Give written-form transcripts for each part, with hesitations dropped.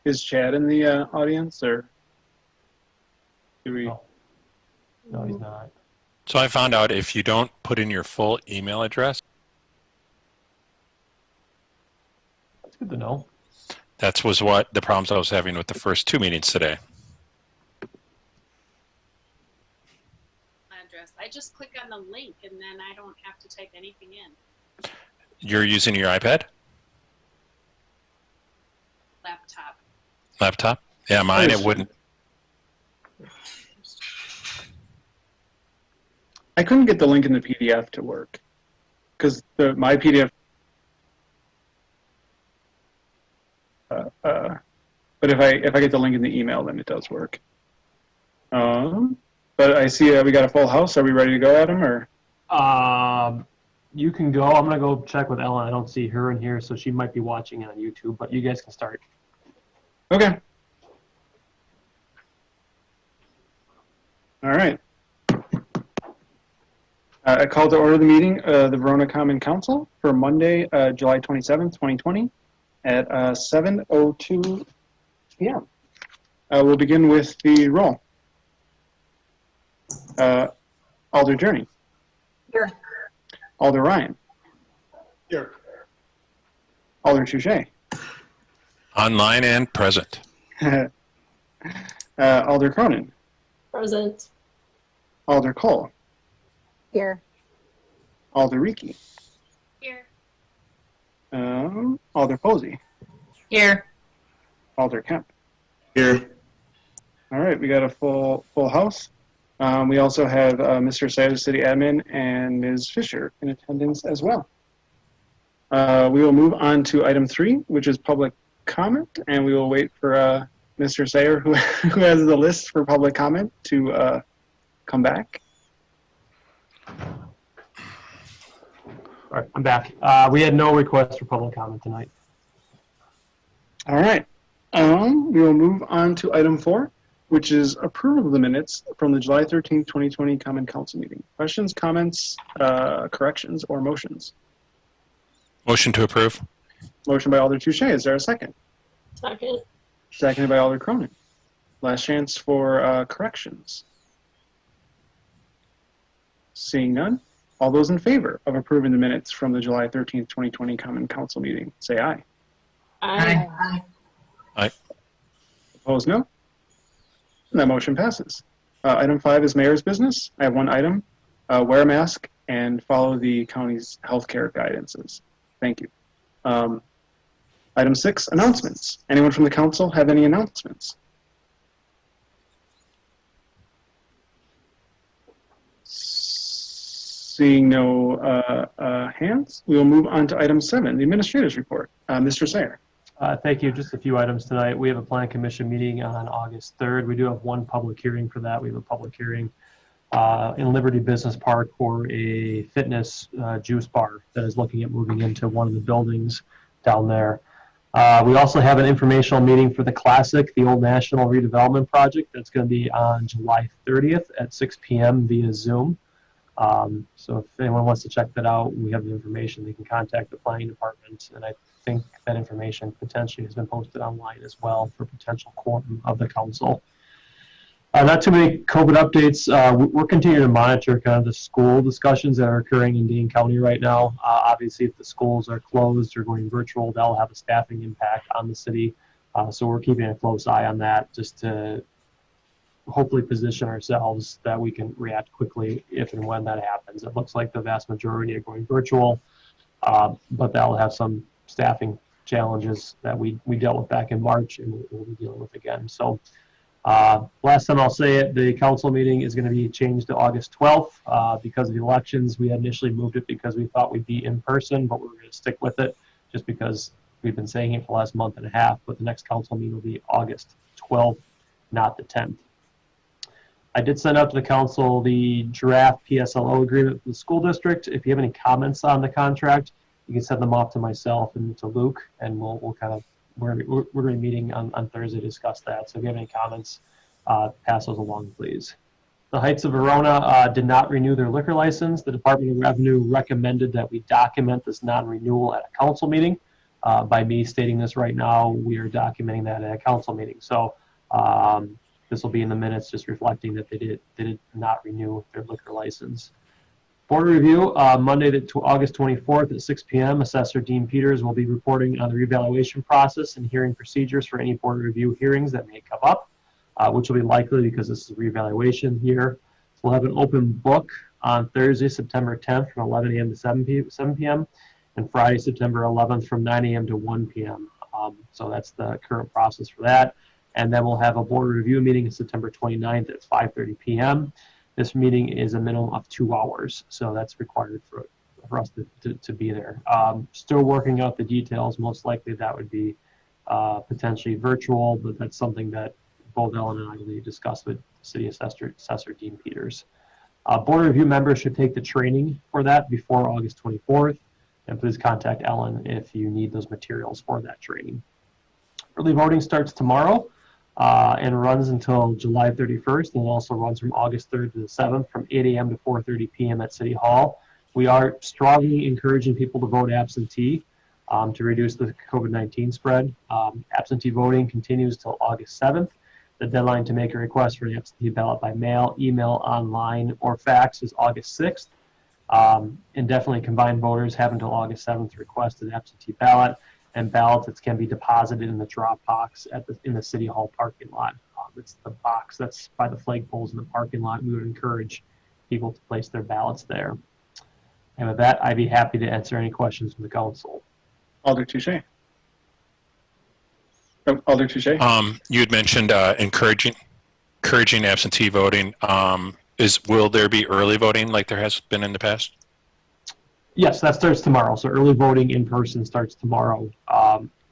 Is Chad in the audience, or do we? No, he's not. So I found out if you don't put in your full email address, That's good to know. that was what the problems I was having with the first 2 meetings today. Address. I just click on the link and then I don't have to type anything in. You're using your iPad? Laptop. Laptop? Yeah, mine it wouldn't. I couldn't get the link in the PDF to work because my PDF. But if I get the link in the email, then it does work. But I see we got a full house. Are we ready to go, Adam? Or You can go. I'm gonna go check with Ellen. I don't see her in here, so she might be watching it on YouTube. But you guys can start. okay. All right. I call to order the meeting of the Verona Common Council for Monday, July 27th, 2020 at 7:02 p.m. We'll begin with the roll. Alder Journey. Here. Alder Ryan. Here. Alder Touche. Online and present. Alder Cronin. Present. Alder Cole. Here. Alder Reiki. Here. Alder Posey. Here. Alder Kemp. Here. All right, we got a full house. We also have Mr. Sayers, City Admin, and Ms. Fisher in attendance as well. We will move on to item 3, which is public comment, and we will wait for Mr. Sayer, who has the list for public comment, to come back. All right, I'm back. We had no request for public comment tonight. All right. We will move on to item 4, which is approval of the minutes from the July 13th, 2020 Common Council meeting. Questions, comments, corrections, or motions? Motion to approve. Motion by Alder Touche. Is there a second? Second. Seconded by Alder Cronin. Last chance for corrections. Seeing none, all those in favor of approving the minutes from the July 13th, 2020 Common Council meeting, say aye. Aye. Aye. Opposed, no? And that motion passes. Item 5 is mayor's business. I have one item. Wear a mask and follow the county's healthcare guidances. Thank you. Item 6, announcements. Anyone from the council have any announcements? Seeing no hands, we will move on to item 7, the administrator's report. Mr. Sayer. Thank you. Just a few items tonight. We have a plan commission meeting on August 3rd. We do have one public hearing for that. We have a public hearing in Liberty Business Park for a fitness juice bar that is looking at moving into one of the buildings down there. We also have an informational meeting for the Classic, the Old National Redevelopment Project. That's going to be on July 30th at 6 p.m. via Zoom. So if anyone wants to check that out, we have the information. They can contact the planning department, and I think that information potentially has been posted online as well for potential quorum of the council. Not too many COVID updates. We're continuing to monitor kind of the school discussions that are occurring in Dane County right now. Obviously, if the schools are closed or going virtual, that'll have a staffing impact on the city. So we're keeping a close eye on that just to hopefully position ourselves that we can react quickly if and when that happens. It looks like the vast majority are going virtual, but that'll have some staffing challenges that we dealt with back in March and we'll be dealing with again. So last time I'll say it, the council meeting is going to be changed to August 12th because of the elections. We had initially moved it because we thought we'd be in person, but we're going to stick with it just because we've been saying it for the last month and a half, but the next council meeting will be August 12th, not the 10th. I did send out to the council the draft PSLO agreement for the school district. If you have any comments on the contract, you can send them off to myself and to Luke, and we'll kind of, we're going to be meeting on Thursday to discuss that. So if you have any comments, pass those along, please. The Heights of Verona did not renew their liquor license. The Department of Revenue recommended that we document this non-renewal at a council meeting. By me stating this right now, we are documenting that at a council meeting. So this will be in the minutes, just reflecting that they did not renew their liquor license. Board review, Monday, August 24th at 6 p.m. Assessor Dean Peters will be reporting on the reevaluation process and hearing procedures for any board review hearings that may come up, which will be likely because this is a reevaluation year. So we'll have an open book on Thursday, September 10th from 11 a.m. to 7 p.m. and Friday, September 11th from 9 a.m. to 1 p.m. So that's the current process for that. And then we'll have a board review meeting on September 29th at 5:30 p.m. This meeting is a minimum of 2 hours, so that's required for us to be there. Still working out the details. Most likely that would be potentially virtual, but that's something that both Ellen and I will discuss with City Assessor Dean Peters. Board review members should take the training for that before August 24th, and please contact Ellen if you need those materials for that training. Early voting starts tomorrow. And runs until July 31st, and also runs from August 3rd to the 7th from 8 a.m. to 4:30 p.m. at City Hall. We are strongly encouraging people to vote absentee to reduce the COVID-19 spread. Absentee voting continues till August 7th. The deadline to make a request for an absentee ballot by mail, email, online, or fax is August 6th. Indefinitely combined voters have until August 7th to request an absentee ballot, and ballots that can be deposited in the drop box in the City Hall parking lot. It's the box that's by the flagpoles in the parking lot. We would encourage people to place their ballots there. And with that, I'd be happy to answer any questions from the council. Alder Touche. Oh, Alder Touche. You had mentioned encouraging absentee voting. Will there be early voting like there has been in the past? Yes, that starts tomorrow. So early voting in person starts tomorrow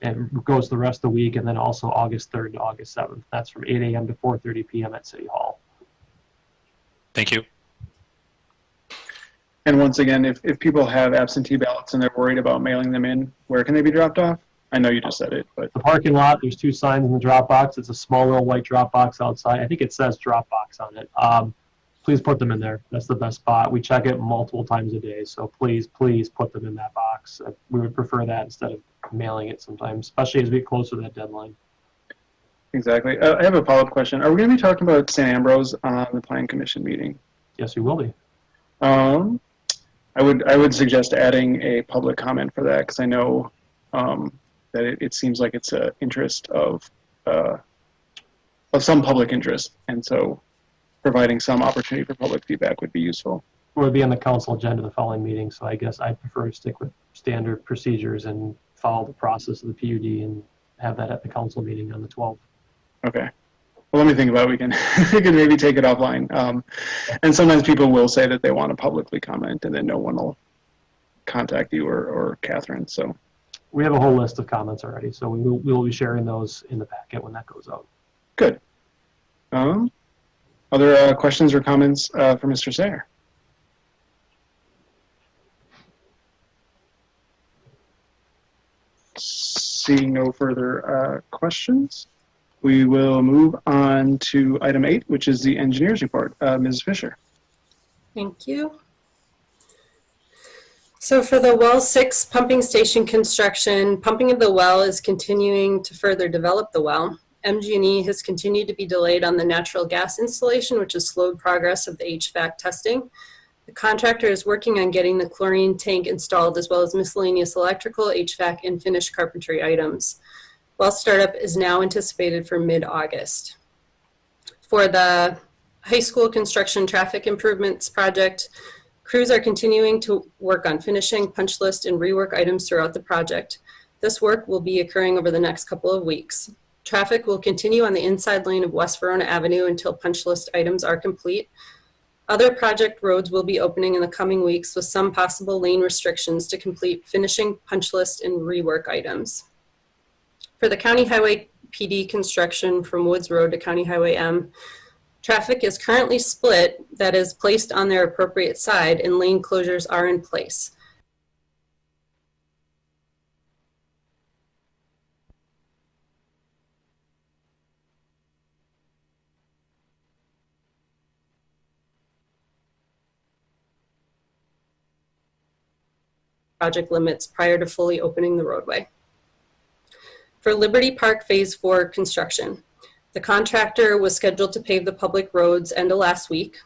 and goes the rest of the week, and then also August 3rd to August 7th. That's from 8 a.m. to 4:30 p.m. at City Hall. Thank you. And once again, if people have absentee ballots and they're worried about mailing them in, where can they be dropped off? I know you just said it, but The parking lot, there's 2 signs in the drop box. It's a small little white drop box outside. I think it says drop box on it. Please put them in there. That's the best spot. We check it multiple times a day, so please put them in that box. We would prefer that instead of mailing it sometimes, especially as we get closer to that deadline. exactly. I have a follow-up question. Are we going to be talking about St. Ambrose on the Plan Commission meeting? Yes, we will be. I would suggest adding a public comment for that, because I know that it seems like it's an interest of some public interest, and so providing some opportunity for public feedback would be useful. We'll be on the council agenda the following meeting, so I guess I prefer to stick with standard procedures and follow the process of the PUD and have that at the council meeting on the 12th. Okay. Well, let me think about it. We can we can maybe take it offline. And sometimes people will say that they want to publicly comment, and then no one will contact you or Catherine. So We have a whole list of comments already, so we will be sharing those in the packet when that goes out. good. Other questions or comments for Mr. Sayer? Seeing no further questions, we will move on to item 8, which is the engineer's report. Ms. Fisher. Thank you. So for the well 6 pumping station construction, pumping of the well is continuing to further develop the well. MG&E has continued to be delayed on the natural gas installation, which has slowed progress of the HVAC testing. The contractor is working on getting the chlorine tank installed, as well as miscellaneous electrical, HVAC, and finished carpentry items. Well startup is now anticipated for mid-August. For the high school construction traffic improvements project, crews are continuing to work on finishing punch list and rework items throughout the project. This work will be occurring over the next couple of weeks. Traffic will continue on the inside lane of West Verona Avenue until punch list items are complete. Other project roads will be opening in the coming weeks with some possible lane restrictions to complete finishing punch list and rework items. For the County Highway PD construction from Woods Road to County Highway M, traffic is currently split, that is placed on their appropriate side, and lane closures are in place. Project limits prior to fully opening the roadway. For Liberty Park Phase 4 construction, the contractor was scheduled to pave the public roads end of last week.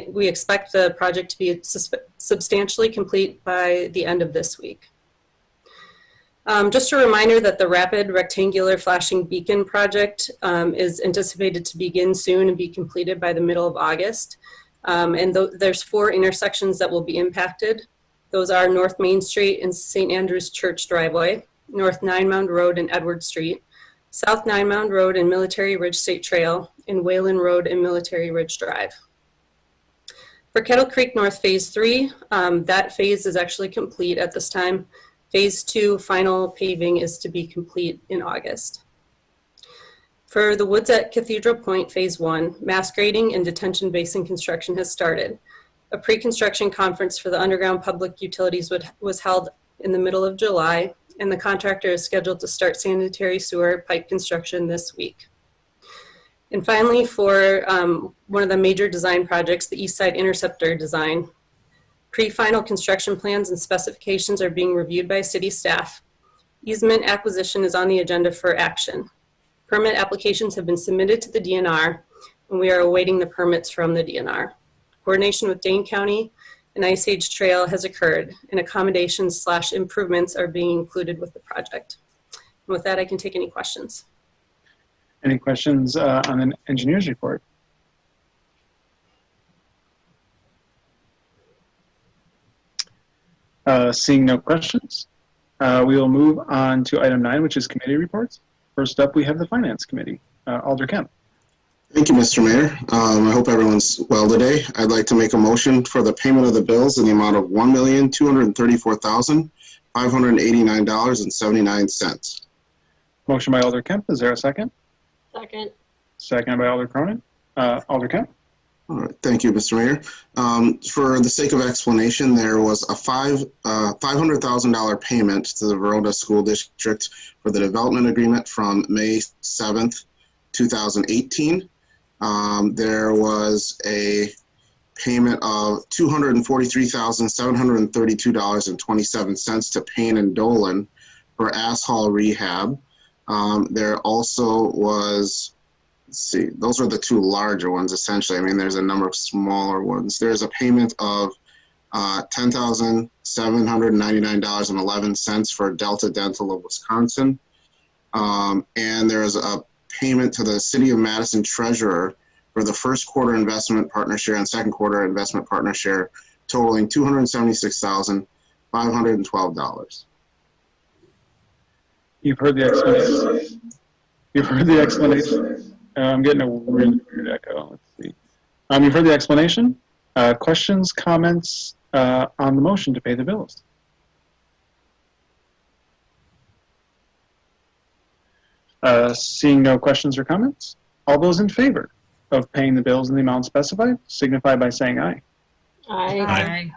We expect the project to be substantially complete by the end of this week. Just a reminder that the rapid rectangular flashing beacon project is anticipated to begin soon and be completed by the middle of August. There's 4 intersections that will be impacted. Those are North Main Street and St. Andrew's Church driveway, North Nine Mound Road and Edward Street, South Nine Mound Road and Military Ridge State Trail, and Whalen Road and Military Ridge Drive. For Kettle Creek North Phase 3, that phase is actually complete at this time. Phase 2 final paving is to be complete in August. For the Woods at Cathedral Point Phase 1, mass grading and detention basin construction has started. A pre-construction conference for the underground public utilities was held in the middle of July, and the contractor is scheduled to start sanitary sewer pipe construction this week. And finally, for one of the major design projects, the East Side Interceptor design, pre-final construction plans and specifications are being reviewed by city staff. Easement acquisition is on the agenda for action. Permit applications have been submitted to the DNR, and we are awaiting the permits from the DNR. Coordination with Dane County and Ice Age Trail has occurred, and accommodations/improvements are being included with the project. And with that, I can take any questions. Any questions on the engineer's report? Seeing no questions, we will move on to item 9, which is committee reports. First up, we have the Finance Committee. Alder Kemp. Thank you, Mr. Mayor. I hope everyone's well today. I'd like to make a motion for the payment of the bills in the amount of $1,234,589.79. Motion by Alder Kemp. Is there a second? Second. Second by Alder Cronin. Alder Kemp. All right, thank you, Mr. Mayor. For the sake of explanation, there was a $500,000 payment to the Verona School District for the development agreement from May 7th, 2018. There was a payment of $243,732.27 to Payne and Dolan for asshole rehab. There also was, let's see, those are the 2 larger ones, essentially. I mean, there's a number of smaller ones. There's a payment of $10,799.11 for Delta Dental of Wisconsin. And there's a payment to the City of Madison Treasurer for the first quarter investment partner share and second quarter investment partner share, totaling $276,512. You've heard the explanation. You've heard the explanation. I'm getting a really weird echo. Let's see. You've heard the explanation. Questions, comments on the motion to pay the bills? Seeing no questions or comments, all those in favor of paying the bills in the amount specified signify by saying aye. Aye.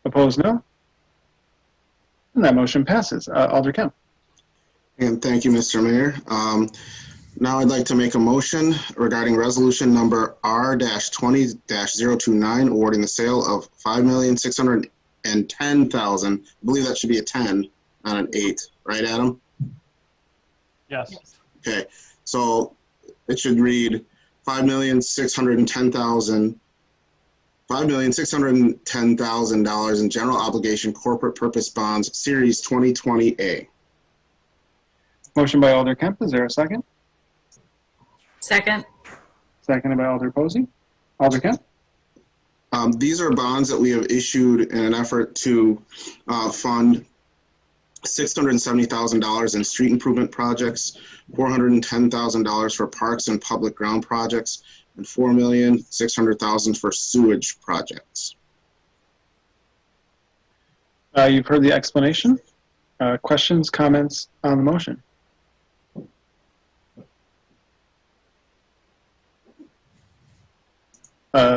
Opposed, no. And that motion passes. Alder Kemp. And thank you, Mr. Mayor. Now I'd like to make a motion regarding resolution number R-20-029, awarding the sale of $5,610,000. I believe that should be a 10, not an 8. Right, Adam? Yes. Okay, so it should read $5,610,000 in general obligation corporate purpose bonds, Series 2020A. Motion by Alder Kemp. Is there a second? Second. Seconded by Alder Posey. Alder Kemp. These are bonds that we have issued in an effort to fund $670,000 in street improvement projects, $410,000 for parks and public ground projects, and $4,600,000 for sewage projects. You've heard the explanation. Questions, comments on the motion?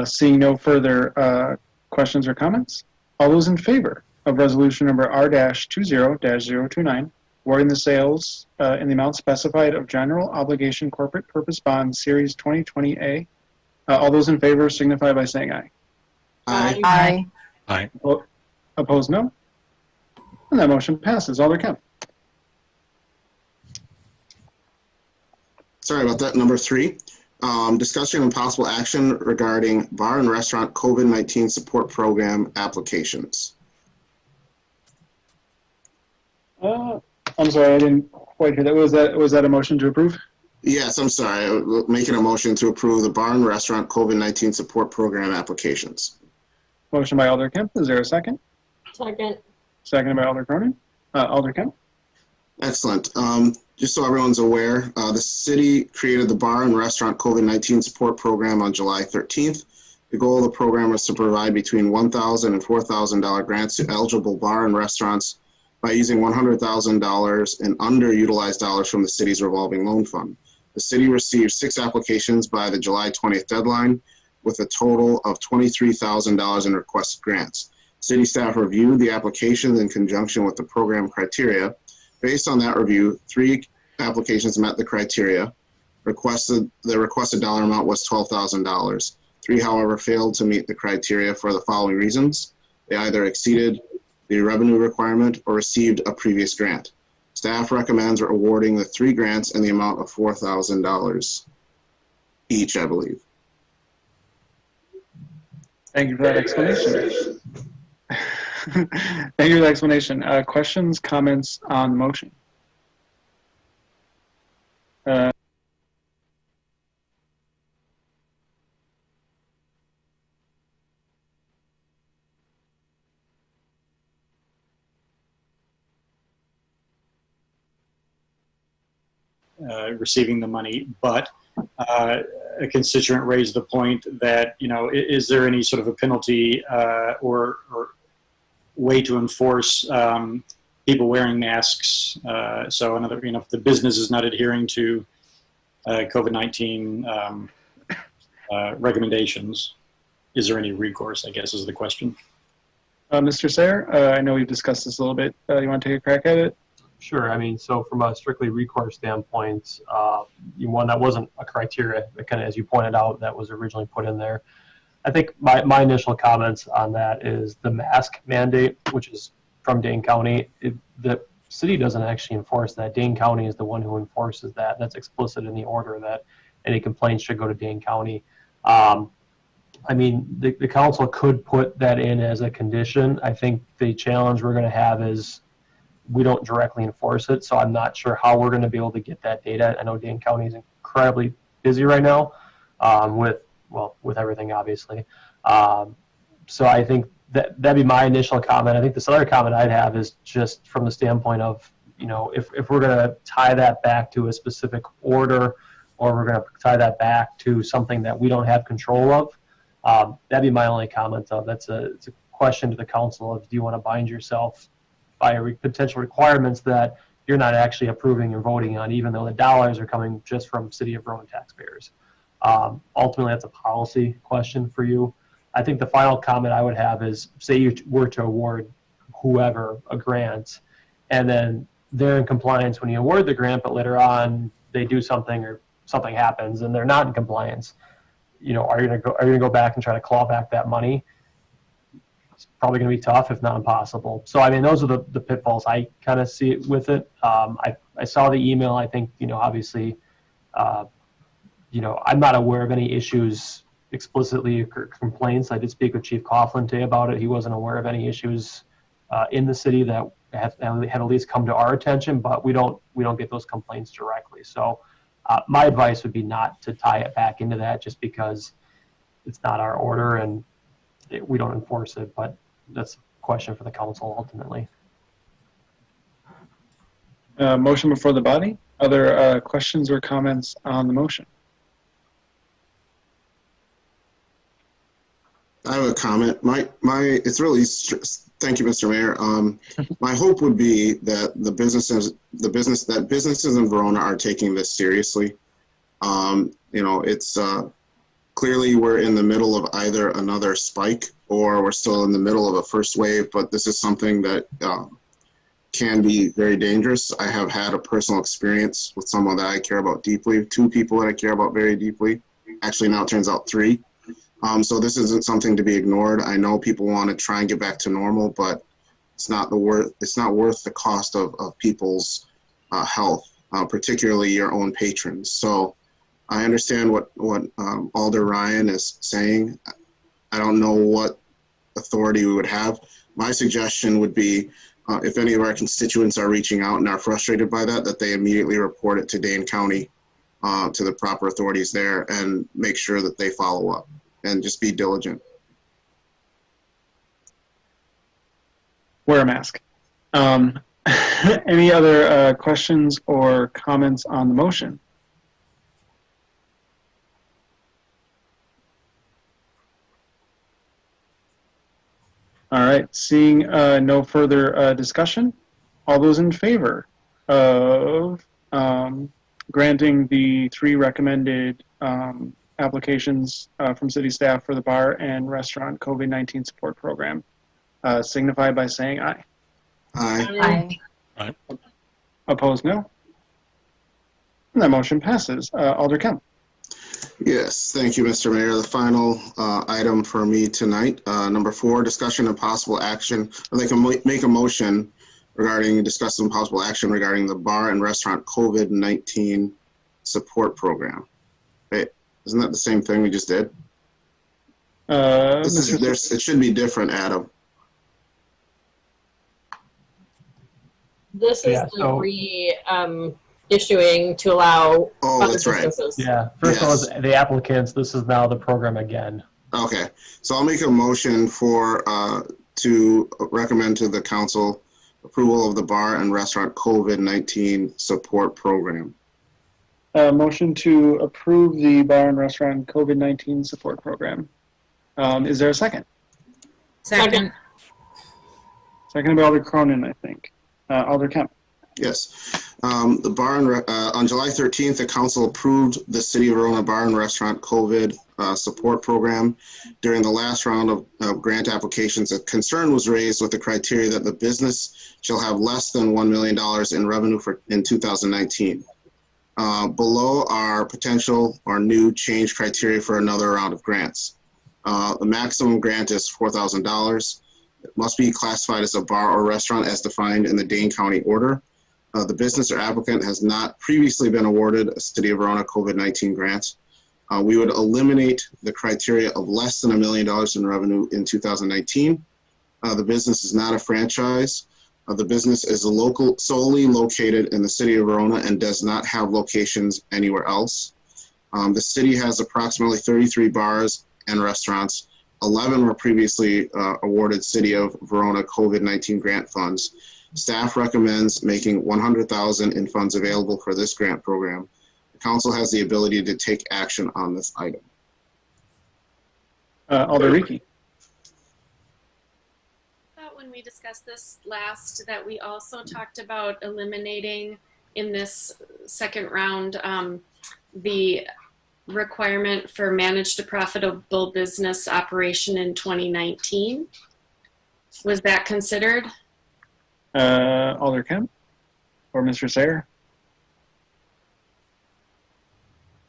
Seeing no further questions or comments, all those in favor of resolution number R-20-029, awarding the sales in the amount specified of general obligation corporate purpose bonds, Series 2020A, all those in favor signify by saying aye. Aye. Aye. Opposed, no. And that motion passes. Alder Kemp. Sorry about that. Number 3, discussion and possible action regarding bar and restaurant COVID-19 support program applications. I'm sorry, I didn't quite hear that. Was that a motion to approve? Yes, I'm sorry. Making a motion to approve the bar and restaurant COVID-19 support program applications. Motion by Alder Kemp. Is there a second? Second. Second by Alder Cronin. Alder Kemp. Excellent. Just so everyone's aware, the city created the bar and restaurant COVID-19 support program on July 13th. The goal of the program was to provide between $1,000 and $4,000 grants to eligible bar and restaurants by using $100,000 in underutilized dollars from the city's revolving loan fund. The city received 6 applications by the July 20th deadline, with a total of $23,000 in requested grants. City staff reviewed the applications in conjunction with the program criteria. Based on that review, 3 applications met the criteria. The requested dollar amount was $12,000. 3, however, failed to meet the criteria for the following reasons. They either exceeded the revenue requirement or received a previous grant. Staff recommends awarding the 3 grants in the amount of $4,000 each, I believe. Thank you for that explanation. Thank you for the explanation. Questions, comments on the motion? Receiving the money, but a constituent raised the point that, is there any sort of a penalty or way to enforce people wearing masks? So if the business is not adhering to COVID-19 recommendations, is there any recourse, I guess, is the question. Mr. Sayer, I know we've discussed this a little bit. You want to take a crack at it? Sure. I mean, so from a strictly recourse standpoint, one that wasn't a criteria, kind of as you pointed out, that was originally put in there. I think my initial comments on that is the mask mandate, which is from Dane County. The city doesn't actually enforce that. Dane County is the one who enforces that. That's explicit in the order that any complaints should go to Dane County. I mean, the council could put that in as a condition. I think the challenge we're going to have is we don't directly enforce it, so I'm not sure how we're going to be able to get that data. I know Dane County is incredibly busy right now with everything, obviously. So I think that'd be my initial comment. I think this other comment I'd have is just from the standpoint of, if we're going to tie that back to a specific order, or we're going to tie that back to something that we don't have control of, that'd be my only comment. It's a question to the council of, do you want to bind yourself by potential requirements that you're not actually approving or voting on, even though the dollars are coming just from City of Rowan taxpayers. Ultimately, that's a policy question for you. I think the final comment I would have is, say you were to award whoever a grant, and then they're in compliance when you award the grant, but later on they do something or something happens and they're not in compliance. Are you going to go back and try to claw back that money? It's probably going to be tough, if not impossible. So, I mean, those are the pitfalls I kind of see with it. I saw the email. I think, obviously, I'm not aware of any issues explicitly or complaints. I did speak with Chief Coughlin today about it. He wasn't aware of any issues in the city that had at least come to our attention, but we don't get those complaints directly. So my advice would be not to tie it back into that, just because it's not our order and we don't enforce it, but that's a question for the council ultimately. Motion before the body. Other questions or comments on the motion? I have a comment. It's really, thank you, Mr. Mayor. My hope would be that businesses in Verona are taking this seriously. It's clearly we're in the middle of either another spike or we're still in the middle of a first wave, but this is something that can be very dangerous. I have had a personal experience with someone that I care about deeply, 2 people that I care about very deeply. Actually, now it turns out 3. So this isn't something to be ignored. I know people want to try and get back to normal, but it's not worth the cost of people's health. particularly your own patrons. So I understand what Alder Ryan is saying. I don't know what authority we would have. My suggestion would be, if any of our constituents are reaching out and are frustrated by that, that they immediately report it to Dane County, to the proper authorities there, and make sure that they follow up and just be diligent. Wear a mask. Any other questions or comments on the motion? All right, seeing no further discussion, all those in favor of granting the 3 recommended applications from city staff for the bar and restaurant COVID-19 support program signify by saying aye. Aye. Aye. Opposed, no. And that motion passes. Alder Kemp. Yes, thank you, Mr. Mayor. The final item for me tonight, number 4, discussion and possible action. I'd like to make a motion regarding discussing possible action regarding the bar and restaurant COVID-19 support program. Wait, isn't that the same thing we just did? It should be different, Adam. This is Yeah, so- issuing to allow Oh, other that's right. businesses. Yeah, first Yes. of all, the applicants, this is now the program again. Okay, so I'll make a motion for to recommend to the council approval of the bar and restaurant COVID-19 support program. Motion to approve the bar and restaurant COVID-19 support program. Is there a second? Second. Second by Alder Cronin, I think. Alder Kemp. Yes. The bar and on July 13th, the council approved the City of Verona Bar and Restaurant COVID support program. During the last round of grant applications, a concern was raised with the criteria that the business shall have less than $1 million in revenue in 2019. Below are potential or new change criteria for another round of grants. The maximum grant is $4,000. It must be classified as a bar or restaurant as defined in the Dane County order. The business or applicant has not previously been awarded a City of Verona COVID-19 grant. We would eliminate the criteria of less than $1 million in revenue in 2019. The business is not a franchise. The business is solely located in the City of Verona and does not have locations anywhere else. The city has approximately 33 bars and restaurants. 11 were previously awarded City of Verona COVID-19 grant funds. Staff recommends making $100,000 in funds available for this grant program. The council has the ability to take action on this item. Alder Ricky. Thought when we discussed this last that we also talked about eliminating in this second round the requirement for managed a profitable business operation in 2019. Was that considered? Alder Kemp or Mr. Sayer?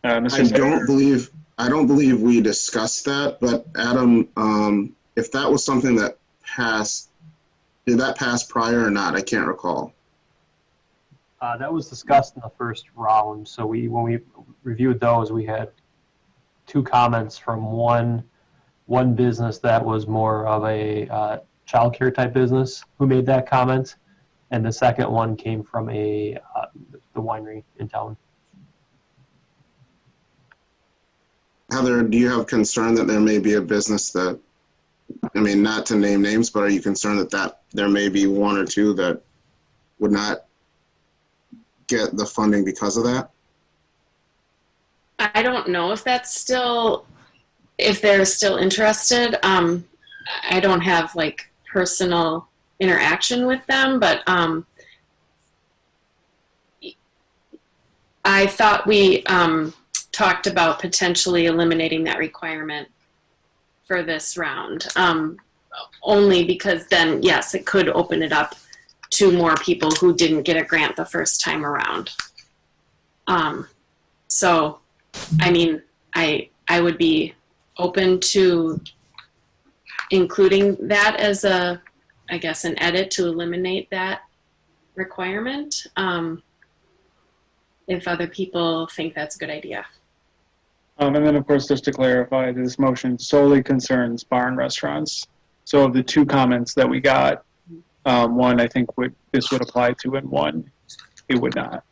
Mr. I Sayer? don't believe we discussed that, but Adam, if that was something that passed, did that pass prior or not? I can't recall. That was discussed in the first round. So when we reviewed those, we had 2 comments from one business that was more of a childcare type business who made that comment, and the second one came from the winery in town. Heather, do you have concern that there may be a business that, I mean, not to name names, but are you concerned that there may be 1 or 2 that would not get the funding because of that? I don't know if that's still, if they're still interested. I don't have like personal interaction with them, but I thought we talked about potentially eliminating that requirement for this round, only because then, yes, it could open it up to more people who didn't get a grant the first time around. So, I mean, I would be open to including that as I guess, an edit to eliminate that requirement. if other people think that's a good idea. And then, of course, just to clarify, this motion solely concerns bar and restaurants. So of the two comments that we got, one I think this would apply to, and one it would not.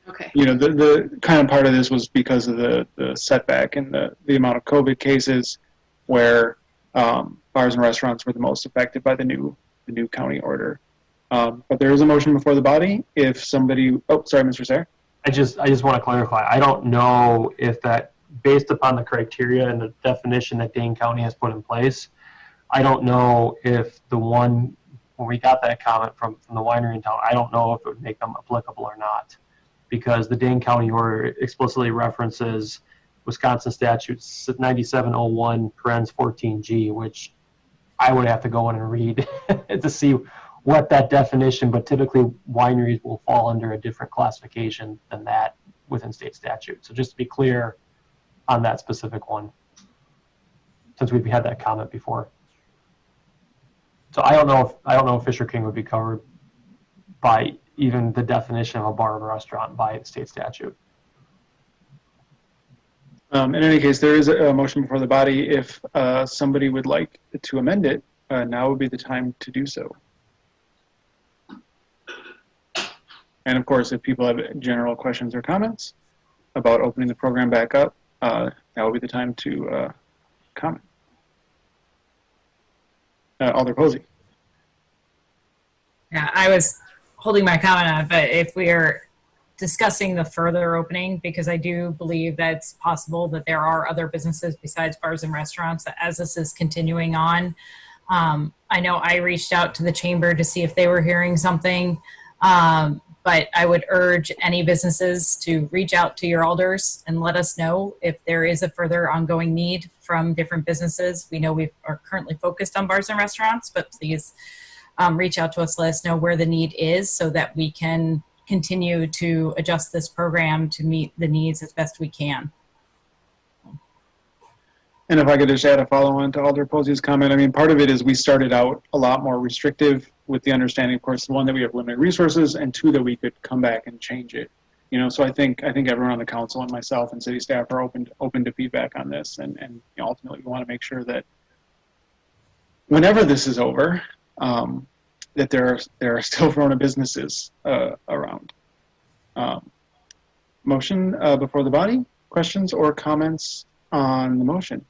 Okay. You know, the kind of part of this was because of the setback and the amount of COVID cases, where bars and restaurants were the most affected by the new county order. But there is a motion before the body. If somebody, oh, sorry, Mr. Sayre. I just want to clarify. I don't know if that, based upon the criteria and the definition that Dane County has put in place, I don't know if the one, when we got that comment from the winery in town, I don't know if it would make them applicable or not, because the Dane County order explicitly references Wisconsin statute 9701 parens 14G, which I would have to go in and read to see what that definition, but typically wineries will fall under a different classification than that within state statute. So just to be clear on that specific one, since we've had that comment before. So I don't know if Fisher King would be covered by even the definition of a bar and restaurant by state statute. In any case, there is a motion before the body. If somebody would like to amend it, now would be the time to do so. And of course, if people have general questions or comments about opening the program back up, that will be the time to comment. Alder Posey. Yeah, I was holding my comment on it, but if we are discussing the further opening, because I do believe that it's possible that there are other businesses besides bars and restaurants as this is continuing on. I know I reached out to the chamber to see if they were hearing something, but I would urge any businesses to reach out to your alders and let us know if there is a further ongoing need from different businesses. We know we are currently focused on bars and restaurants, but please reach out to us, let us know where the need is so that we can continue to adjust this program to meet the needs as best we can. And if I could just add a follow-on to Alder Posey's comment, I mean, part of it is we started out a lot more restrictive with the understanding, of course, one, that we have limited resources, and two, that we could come back and change it. You know, so I think everyone on the council and myself and city staff are open to feedback on this, and you know, ultimately we want to make sure that whenever this is over, that there are still Verona businesses around. Motion before the body. Questions or comments on the motion?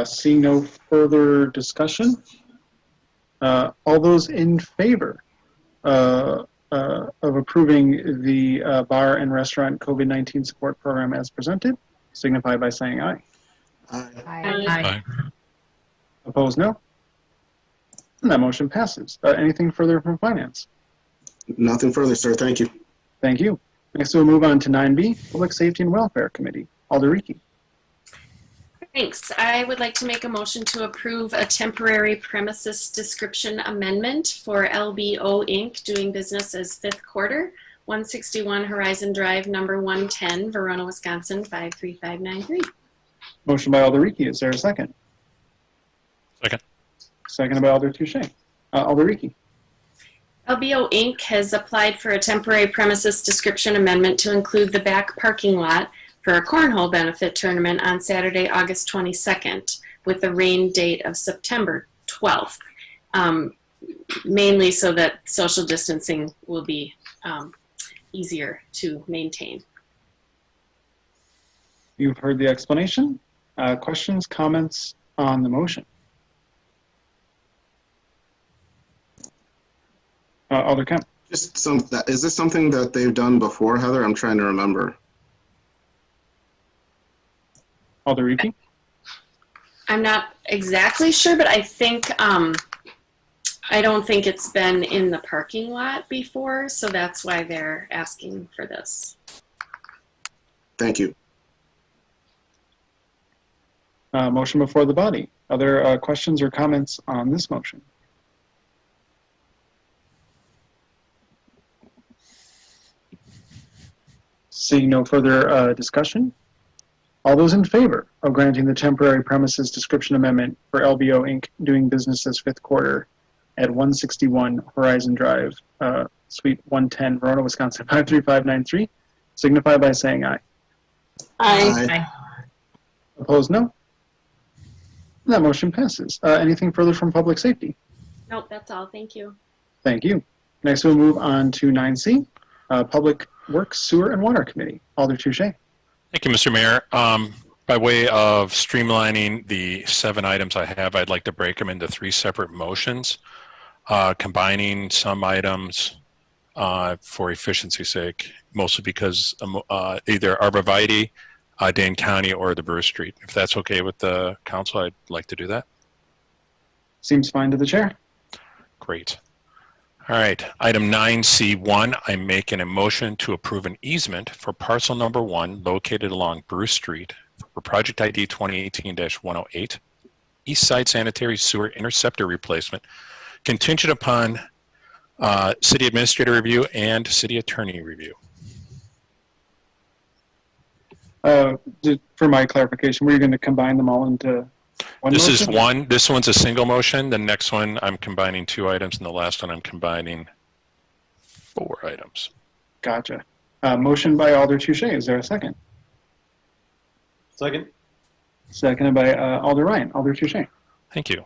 Seeing no further discussion, all those in favor of approving the bar and restaurant COVID-19 support program as presented, signify by saying aye. Aye. Opposed, no. And that motion passes. Anything further from finance? Nothing further, sir. Thank you. Thank you. Next, we'll move on to 9B, Public Safety and Welfare Committee. Alder Rieke. Thanks. I would like to make a motion to approve a temporary premises description amendment for LBO Inc. doing business as Fifth Quarter, 161 Horizon Drive, number 110, Verona, Wisconsin, 53593. Motion by Alder Rieke. Is there a second? Second. Seconded by Alder Touche. Alder Rieke. LBO Inc. has applied for a temporary premises description amendment to include the back parking lot for a cornhole benefit tournament on Saturday, August 22nd, with a rain date of September 12th, mainly so that social distancing will be easier to maintain. You've heard the explanation. Questions, comments on the motion? Alder Kemp. Just is this something that they've done before, Heather? I'm trying to remember. Alder Rieke. I'm not exactly sure, but I think, I don't think it's been in the parking lot before, so that's why they're asking for this. Thank you. Motion before the body. Other questions or comments on this motion? Seeing no further discussion, All those in favor of granting the temporary premises description amendment for LBO Inc. doing business as fifth quarter at 161 Horizon Drive, Suite 110, Verona, Wisconsin 53593, signify by saying aye. Aye. Aye. Opposed, no. That motion passes. Anything further from public safety? Nope, that's all. Thank you. Thank you. Next, we'll move on to 9C, Public Works, Sewer, and Water Committee. Alder Touche. Thank you, Mr. Mayor. By way of streamlining the 7 items I have, I'd like to break them into 3 separate motions, combining some items for efficiency's sake, mostly because either Arborvitae, Dane County, or the Bruce Street. If that's okay with the council, I'd like to do that. Seems fine to the chair. Great. All right, item 9C1, I'm making a motion to approve an easement for parcel number 1 located along Bruce Street for project ID 2018-108, East Side Sanitary Sewer Interceptor Replacement, contingent upon city administrator review and city attorney review. For my clarification, were you going to combine them all into one This motion? is one, this one's a single motion. The next one, I'm combining 2 items, and the last one, I'm combining 4 items. Gotcha. Motion by Alder Touche. Is there a second? Second. Seconded by Alder Ryan. Alder Touche. Thank you.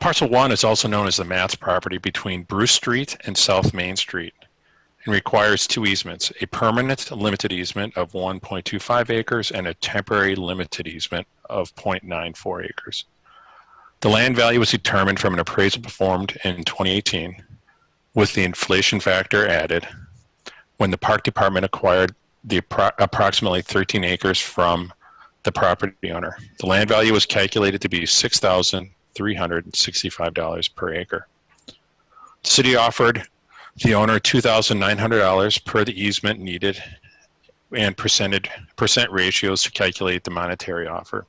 Parcel 1 is also known as the Matts property between Bruce Street and South Main Street and requires 2 easements, a permanent limited easement of 1.25 acres and a temporary limited easement of 0.94 acres. The land value was determined from an appraisal performed in 2018 with the inflation factor added when the park department acquired the approximately 13 acres from the property owner. The land value was calculated to be $6,365 per acre. The city offered the owner $2,900 per the easement needed and percent ratios to calculate the monetary offer.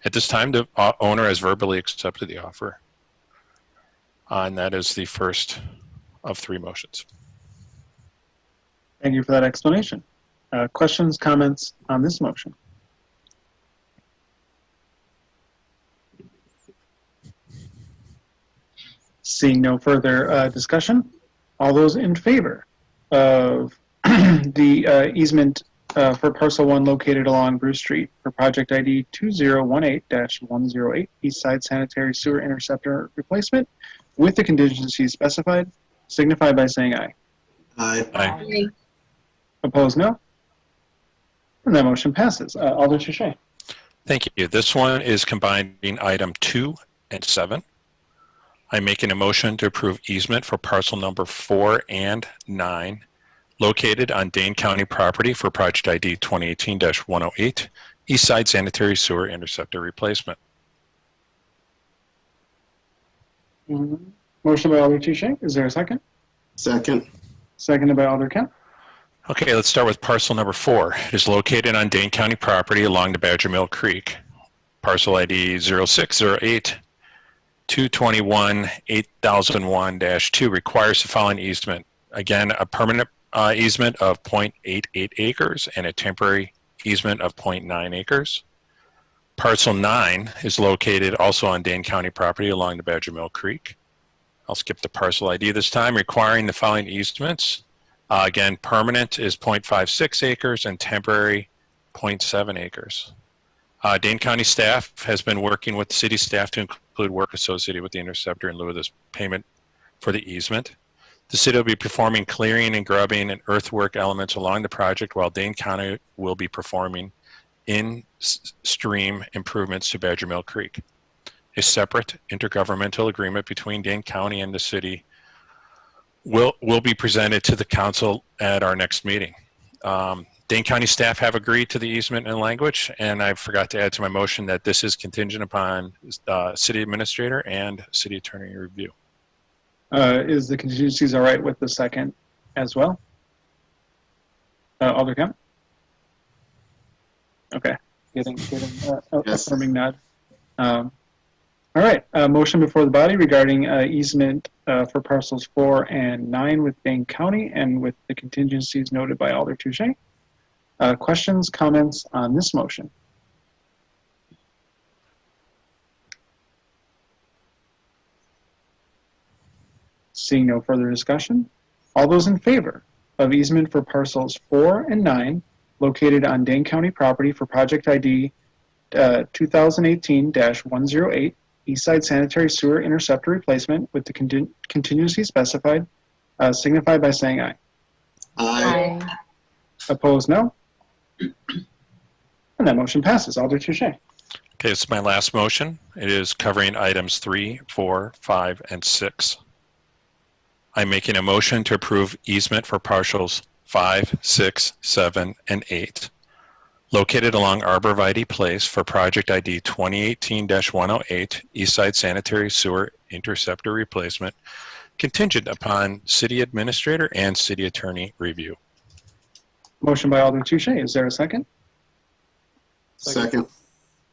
At this time, the owner has verbally accepted the offer. And that is the first of 3 motions. Thank you for that explanation. Questions, comments on this motion? Seeing no further discussion, all those in favor of the easement for parcel 1 located along Bruce Street for project ID 2018-108 East Side Sanitary Sewer Interceptor Replacement with the contingencies specified, signify by saying aye. Aye. Aye. Opposed, no. And that motion passes. Alder Touche. Thank you. This one is combining item 2 and 7. I'm making a motion to approve easement for parcel number 4 and 9 located on Dane County property for project ID 2018-108 East Side Sanitary Sewer Interceptor Replacement. Motion by Alder Touche. Is there a second? Second. Seconded by Alder Kemp. Okay, let's start with parcel number 4. It is located on Dane County property along the Badger Mill Creek. Parcel ID 0608 221 8001-2 requires the following easement. Again, a permanent easement of 0.88 acres and a temporary easement of 0.9 acres. Parcel 9 is located also on Dane County property along the Badger Mill Creek. I'll skip the parcel ID this time, requiring the following easements. Again, permanent is 0.56 acres and temporary 0.7 acres. Dane County staff has been working with city staff to include work associated with the interceptor in lieu of this payment for the easement. The city will be performing clearing and grubbing and earthwork elements along the project, while Dane County will be performing in-stream improvements to Badger Mill Creek. A separate intergovernmental agreement between Dane County and the city will be presented to the council at our next meeting. Dane County staff have agreed to the easement and language, and I forgot to add to my motion that this is contingent upon city administrator and city attorney review. Is the contingencies all right with the second as well? Alder Kemp? Okay. Getting Yes. affirming nod. All right. Motion before the body regarding easement for parcels 4 and 9 with Dane County and with the contingencies noted by Alder Touche. Questions, comments on this motion? Seeing no further discussion, all those in favor of easement for parcels 4 and 9 located on Dane County property for project ID 2018-108 Eastside Sanitary Sewer Interceptor Replacement with the contingency specified, signify by saying aye. Aye. Opposed, no. And that motion passes. Alder Touche. Okay, this is my last motion. It is covering items 3, 4, 5, and 6. I'm making a motion to approve easement for parcels 5, 6, 7, and 8, located along Arborvitae Place for project ID 2018-108 Eastside Sanitary Sewer Interceptor Replacement, contingent upon city administrator and city attorney review. Motion by Alder Touche. Is there a second? Second.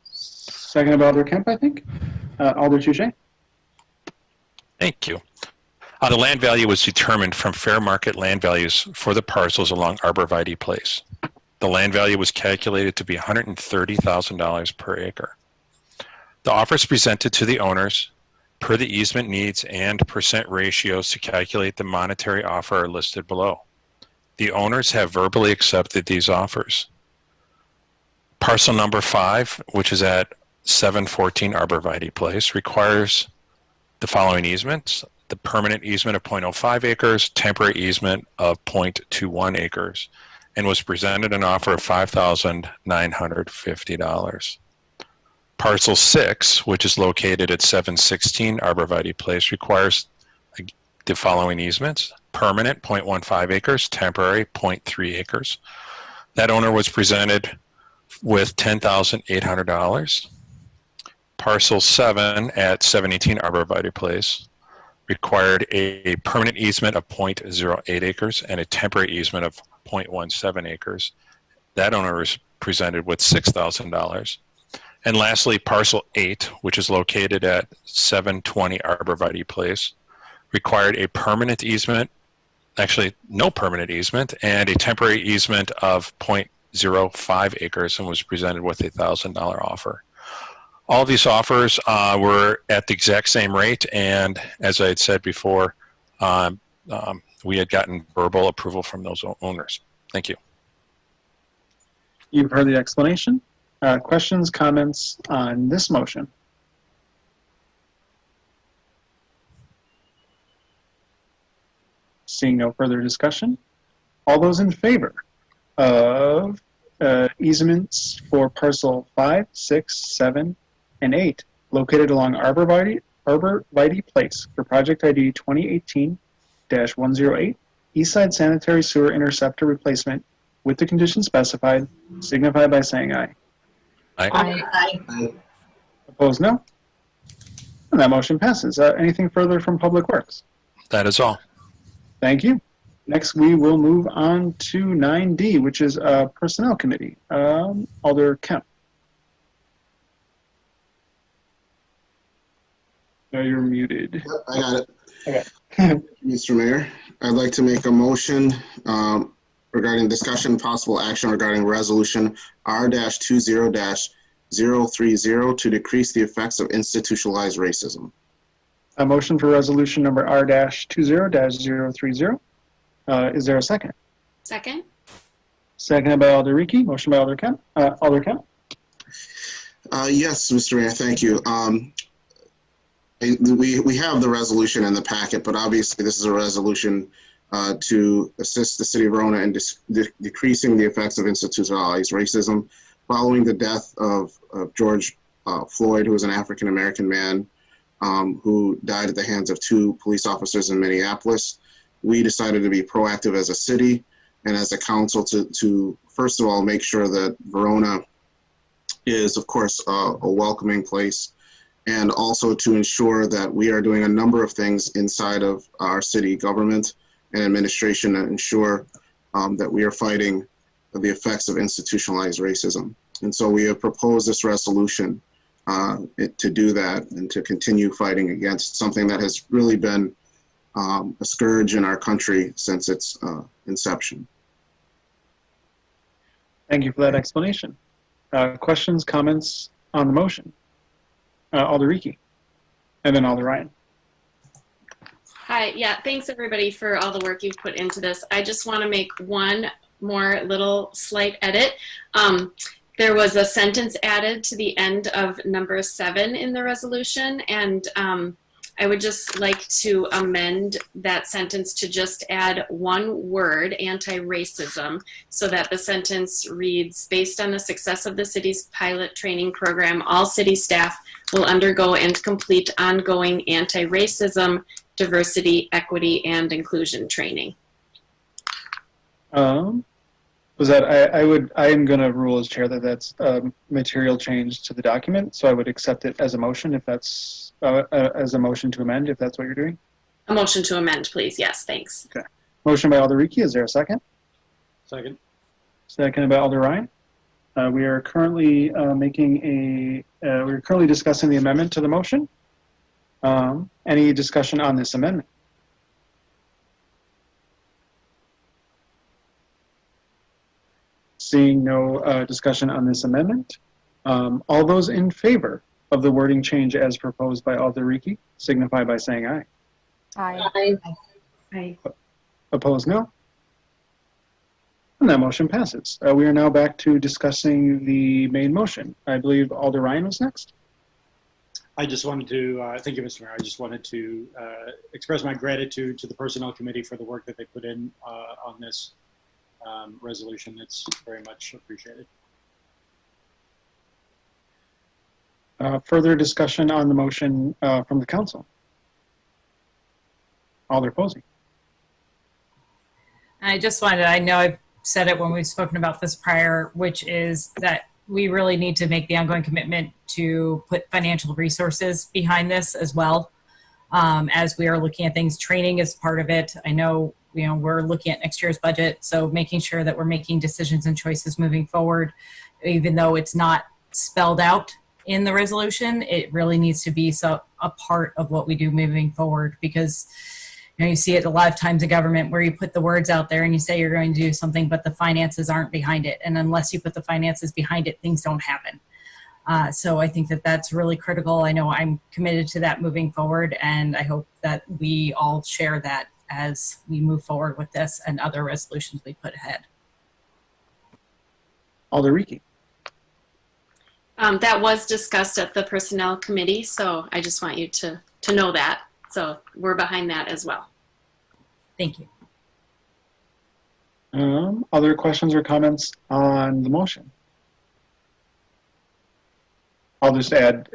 Second by Alder Kemp, I think. Alder Touche. Thank you. The land value was determined from fair market land values for the parcels along Arborvitae Place. The land value was calculated to be $130,000 per acre. The offers presented to the owners per the easement needs and percent ratios to calculate the monetary offer are listed below. The owners have verbally accepted these offers. Parcel number 5, which is at 714 Arborvitae Place, requires the following easements: the permanent easement of 0.05 acres, temporary easement of 0.21 acres, and was presented an offer of $5,950. Parcel 6, which is located at 716 Arborvitae Place, requires the following easements: permanent 0.15 acres, temporary 0.3 acres. That owner was presented with $10,800. Parcel 7 at 718 Arborvitae Place required a permanent easement of 0.08 acres and a temporary easement of 0.17 acres. That owner was presented with $6,000. And lastly, parcel 8, which is located at 720 Arborvitae Place, required a permanent easement, actually no permanent easement, and a temporary easement of 0.05 acres and was presented with a $1,000 offer. All of these offers were at the exact same rate, and as I had said before, we had gotten verbal approval from those owners. Thank you. You've heard the explanation. Questions, comments on this motion? Seeing no further discussion, all those in favor of easements for parcel 5, 6, 7, and 8 located along Arborvitae Place for project ID 2018-108 Eastside Sanitary Sewer Interceptor Replacement with the conditions specified, signify by saying aye. Aye. Aye. Opposed, no. And that motion passes. Anything further from Public Works? That is all. Thank you. Next, we will move on to 9D, which is Personnel Committee. Alder Kemp. No, you're muted. Yep, I got it. Okay. Mr. Mayor, I'd like to make a motion regarding discussion and possible action regarding resolution R-20-030 to decrease the effects of institutionalized racism. A motion for resolution number R-20-030. Is there a second? Second? Seconded by Alder Ricky. Motion by Alder Kemp. Alder Kemp. Yes, Mr. Mayor, thank you. We have the resolution in the packet, but obviously this is a resolution to assist the city of Verona in decreasing the effects of institutionalized racism following the death of George Floyd, who was an African-American man who died at the hands of 2 police officers in Minneapolis. We decided to be proactive as a city and as a council to first of all, make sure that Verona is, of course, a welcoming place, and also to ensure that we are doing a number of things inside of our city government and administration to ensure that we are fighting the effects of institutionalized racism. And so we have proposed this resolution to do that and to continue fighting against something that has really been a scourge in our country since its inception. Thank you for that explanation. Questions, comments on the motion? Alder Ricky, and then Alder Ryan. Hi, yeah, thanks everybody for all the work you've put into this. I just want to make one more little slight edit. There was a sentence added to the end of number 7 in the resolution, and I would just like to amend that sentence to just add one word, anti-racism, so that the sentence reads, based on the success of the city's pilot training program, all city staff will undergo and complete ongoing anti-racism, diversity, equity, and inclusion training. Was that I am going to rule as chair that that's material change to the document, so I would accept it as a motion if that's as a motion to amend, if that's what you're doing. A motion to amend, please. Yes, thanks. Okay. Motion by Alder Ricky. Is there a second? Second. Second by Alder Ryan. We are currently we're currently discussing the amendment to the motion. Any discussion on this amendment? Seeing no discussion on this amendment, all those in favor of the wording change as proposed by Alder Ricky signify by saying aye. Aye. Aye. Opposed, no. And that motion passes. We are now back to discussing the main motion. I believe Alder Ryan was next. I just wanted to, thank you, Mr. Mayor. I just wanted to express my gratitude to the Personnel Committee for the work that they put in on this resolution. It's very much appreciated. Further discussion on the motion from the council. Alder Posey. I just wanted, I know I've said it when we've spoken about this prior, which is that we really need to make the ongoing commitment to put financial resources behind this as well. As we are looking at things, training is part of it. I know, we're looking at next year's budget, so making sure that we're making decisions and choices moving forward, even though it's not spelled out in the resolution, it really needs to be a part of what we do moving forward, because you see it a lot of times in government where you put the words out there and you say you're going to do something, but the finances aren't behind it. And unless you put the finances behind it, things don't happen. So I think that that's really critical. I know I'm committed to that moving forward, and I hope that we all share that as we move forward with this and other resolutions we put ahead. Alder Ricky. That was discussed at the Personnel Committee, so I just want you to know that. So we're behind that as well. Thank you. Other questions or comments on the motion? I'll just add,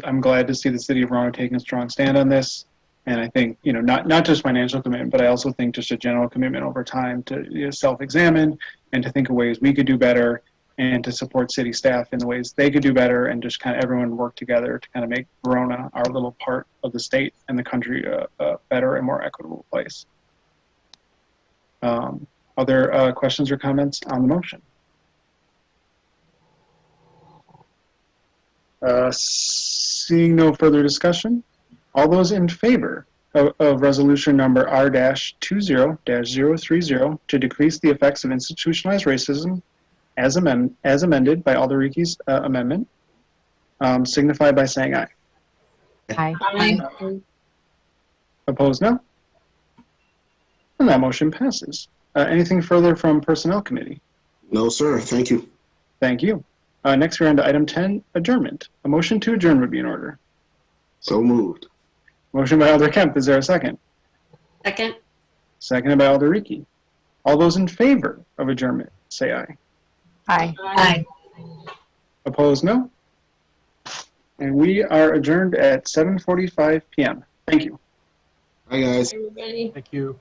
I'm glad to see the city of Verona taking a strong stand on this. And I think, not just financial commitment, but I also think just a general commitment over time to self-examine and to think of ways we could do better and to support city staff in the ways they could do better, and just kind of everyone work together to kind of make Verona, our little part of the state and the country, a better and more equitable place. Other questions or comments on the motion? Seeing no further discussion, all those in favor of resolution number R-20-030 to decrease the effects of institutionalized racism as amended by Alder Ricky's amendment, signify by saying aye. Aye. Opposed, no. And that motion passes. Anything further from Personnel Committee? No, sir. Thank you. Thank you. Next, we're on to item 10, adjournment. A motion to adjourn would be in order. So moved. Motion by Alder Kemp. Is there a second? Second. Seconded by Alder Ricky. All those in favor of adjournment, say aye. Aye. Opposed, no. And we are adjourned at 7:45 p.m. Thank you. Hi, guys. Everybody. Thank you.